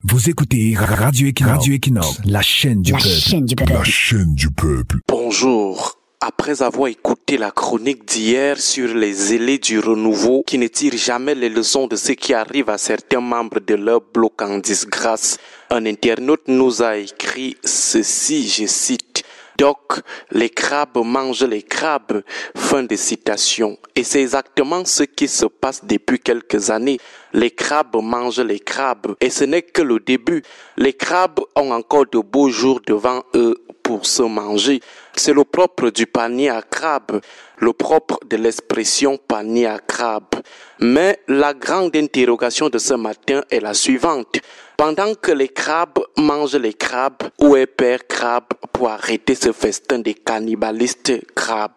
Vous écoutez Radio Equinox, la chaîne du peuple. La chaîne du peuple. Bonjour. Après avoir écouté la chronique d'hier sur les zélés du renouveau qui ne tirent jamais les leçons de ce qui arrive à certains membres de leur bloc en disgrâce, un internaute nous a écrit ceci, je cite: Doc, les crabes mangent les crabes. Fin de citation. Et c'est exactement ce qui se passe depuis quelques années. Les crabes mangent les crabes. Et ce n'est que le début. Les crabes ont encore de beaux jours devant eux pour se manger. C'est le propre du panier à crabes, le propre de l'expression panier à crabes. Mais la grande interrogation de ce matin est la suivante. Pendant que les crabes mangent les crabes, où est Père Crabe pour arrêter ce festin des cannibalistes crabes?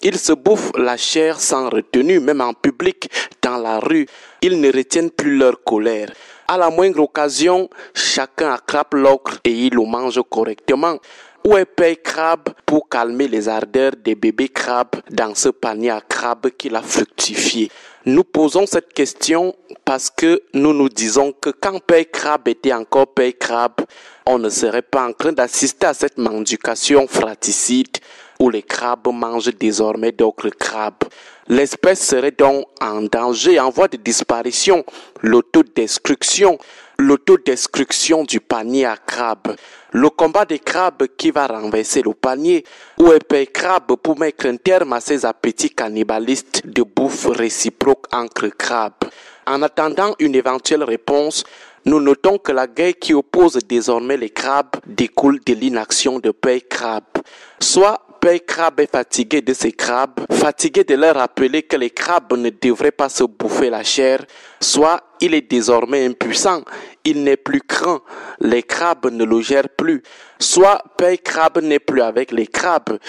Ils se bouffent la chair sans retenue, même en public, dans la rue. Ils ne retiennent plus leur colère. À la moindre occasion, chacun attrape l'ocre et il le mange correctement. Où est Père Crabe pour calmer les ardeurs des bébés crabes dans ce panier à crabes qu'il a fructifié? Nous posons cette question parce que nous nous disons que quand Père Crabe était encore Père Crabe, on ne serait pas en train d'assister à cette mendication fratricide où les crabes mangent désormais d'autres crabes. L'espèce serait donc en danger, en voie de disparition. L'autodestruction du panier à crabes. Le combat des crabes qui va renverser le panier. Où est Père Crabe pour mettre un terme à ces appétits cannibalistes de bouffe réciproque entre crabes? En attendant une éventuelle réponse, nous notons que la guerre qui oppose désormais les crabes découle de l'inaction de Père Crabe. Soit Père Crabe est fatigué de ces crabes, fatigué de leur rappeler que les crabes ne devraient pas se bouffer la chair, soit il est désormais impuissant, il n'est plus craint, les crabes ne le gèrent plus, soit Père Crabe n'est plus avec les crabes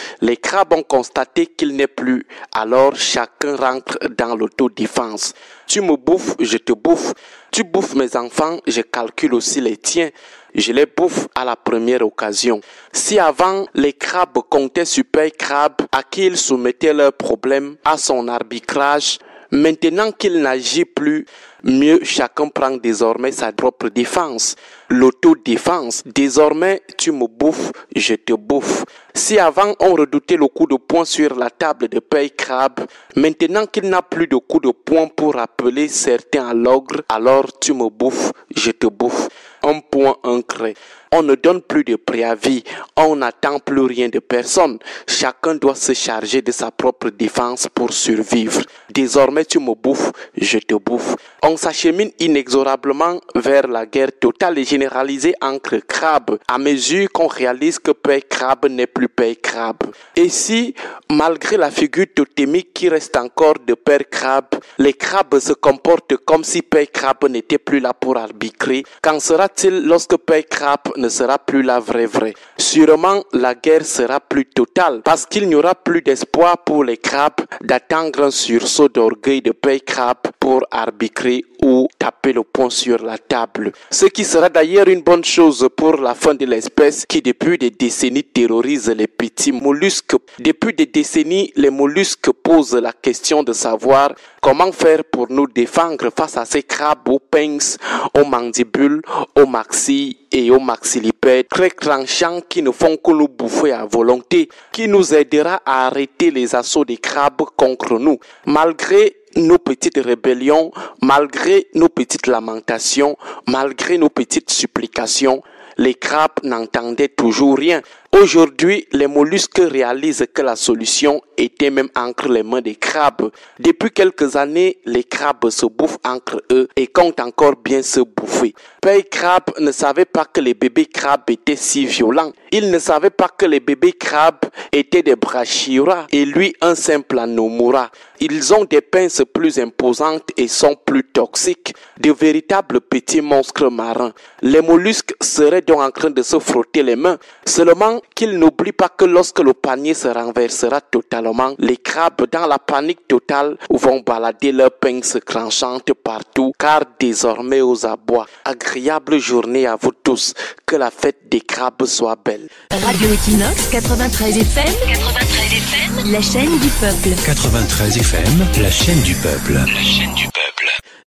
ont constaté qu'il n'est plus, alors chacun rentre dans l'autodéfense. Tu me bouffes, je te bouffe, tu bouffes mes enfants, je calcule aussi les tiens. Je les bouffe à la première occasion. Si avant, les crabes comptaient sur Père Crabe, à qui ils soumettaient leurs problèmes, à son arbitrage, maintenant qu'il n'agit plus, mieux chacun prend désormais sa propre défense. L'autodéfense. Désormais, tu me bouffes, je te bouffe. Si avant on redoutait le coup de poing sur la table de Père Crabe, maintenant qu'il n'a plus de coup de poing pour appeler certains à l'ogre, alors tu me bouffes, je te bouffe. Un point, un craie. On ne donne plus de préavis, on n'attend plus rien de personne. Chacun doit se charger de sa propre défense pour survivre. Désormais tu me bouffes, je te bouffe. On s'achemine inexorablement vers la guerre totale et généralisée entre crabes, à mesure qu'on réalise que Père Crabe n'est plus Père Crabe. Et si, malgré la figure totémique qui reste encore de Père Crabe, les crabes se comportent comme si Père Crabe n'était plus là pour arbitrer, qu'en sera-t-il lorsque Père Crabe ne sera plus là vrai? Sûrement, la guerre sera plus totale, parce qu'il n'y aura plus d'espoir pour les crabes d'attendre un sursaut d'orgueil de Père Crabe pour arbitrer ou taper le poing sur la table. Ce qui sera d'ailleurs une bonne chose pour la fin de l'espèce qui depuis des décennies terrorise les petits mollusques. Depuis des décennies, les mollusques posent la question de savoir comment faire pour nous défendre face à ces crabes aux pinces, aux mandibules, aux maxilles et aux maxillipèdes très tranchants qui ne font que nous bouffer à volonté, qui nous aidera à arrêter les assauts des crabes contre nous. Malgré nos petites rébellions, malgré nos petites lamentations, malgré nos petites supplications, les crabes n'entendaient toujours rien. Aujourd'hui, les mollusques réalisent que la solution était même entre les mains des crabes. Depuis quelques années, les crabes se bouffent entre eux et comptent encore bien se bouffer. Père Crabe ne savait pas que les bébés crabes étaient si violents. Il ne savait pas que les bébés crabes étaient des brachioras et lui un simple anomura. Ils ont des pinces plus imposantes et sont plus toxiques, de véritables petits monstres marins. Les mollusques seraient donc en train de se frotter les mains. Seulement qu'ils n'oublient pas que lorsque le panier se renversera totalement, les crabes dans la panique totale vont balader leurs pinces tranchantes partout, car désormais aux abois. Agréable journée à vous tous, que la fête des crabes soit belle. Radio Equinox 93 FM, la chaîne du peuple. 93 FM, la chaîne du peuple. La chaîne du peuple.